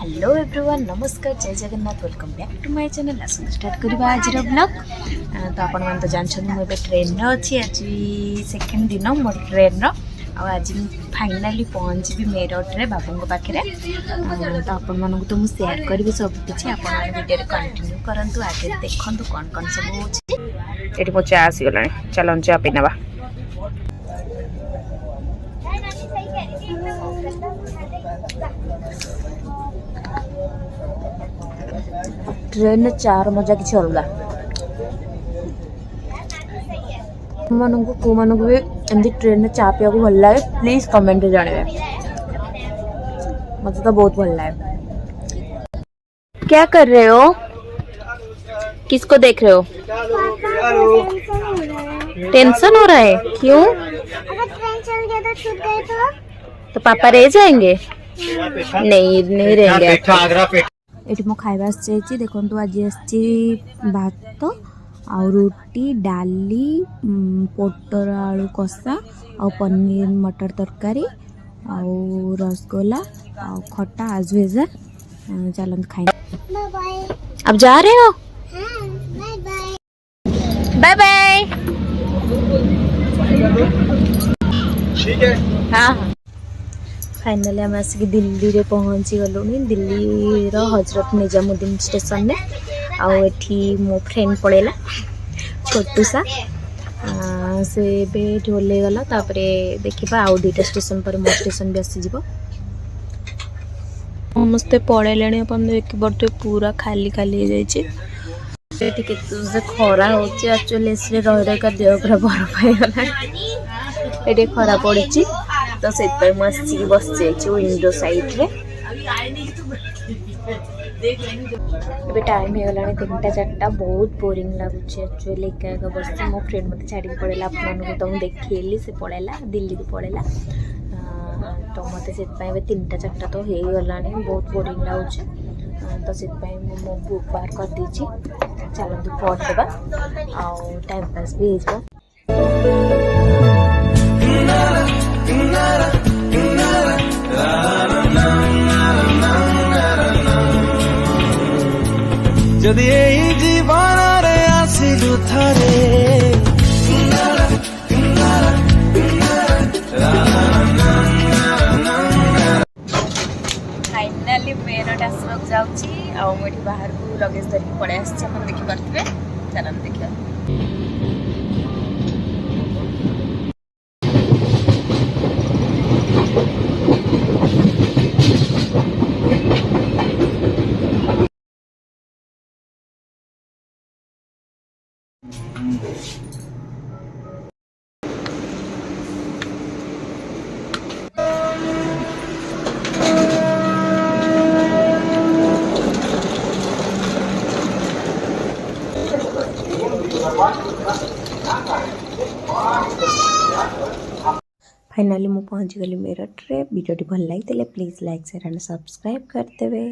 Hello everyone, नमस्कार, जय Jagannath, welcome back to my channel. आस स्टार्ट करवा आज ब्लॉग। तो आपण मैंने तो जानते मुझे ट्रेन अच्छी आज सेकेंड दिन मोर ट्रेन आज फाइनाली पहुँची मेरठ बाबू पाखे। तो आपण तो मुझे सेयार करी सब किसी वीडियो कंटिन्यू करूँ। आज देखूँ कौन कौन सब होती मो चा आसीगला। चलो चा पी ना। ट्रेन चार मजा किसी अलग को भी एमती ट्रेन चा पिया भल लगे प्लीज कमेंट जानवे। मुझे तो बहुत भल लगे। क्या कर रहे हो? किसको देख रहे हो? टेंशन हो रहा है? क्यों? अगर ट्रेन चल गया तो छूट गए तो पापा रह जाएंगे? नहीं रहेंगे। ये मो खाइबा आसी देखो आज भात आ रोटी डाली पोटर आलू कषा आ पनीर मटर तरकारी आ रसगोला आ खट्टा आज भेजा। चलो खाई। अब जा रहे हो? Bye bye. ठीक है। हाँ फाइनली आम आसिक दिल्ली रे पहुँची गलु। दिल्ली रो हजरत निजामुद्दीन स्टेशन में आठी मो फ्रेंड पड़ेला छोटू सा से ओल्ले गला। देखा आउ दुईटा स्टेशन पर मो स्टेशन भी आसीज। समस्ते पड़े अपन देखिए पूरा खाली खाली हो खरा होचुअली रही रही देह पूरा बरफ होगा। ये खरा पड़ी तो से बस विंडो साइड रे। टाइम हो गला 3-4 बहुत बोरिंग लगुच। एक्चुअली एका बस मो फ्रेंड मत छाड़ी पड़ेगा। आपको तो मुझे देखी से पड़ेगा दिल्ली को पड़ेगा। तो मत से 3-4 तो हो गला बहुत बोरिंग लगुच। तो से मो बुक बाहर कर दीची। चलते पढ़देवा टाइम पास भी हो। যদি এই জীবনরে আসিলু থরে फाइनाली मेरठ आसवाक जाऊँगी। मुझे बाहर को लगेज धरिक पड़े आसी देखिपे। चल देखिए। फाइनाली मु पहुँच गली मेरठ रे। वीडियो भल लगी please like share and subscribe कर देवे।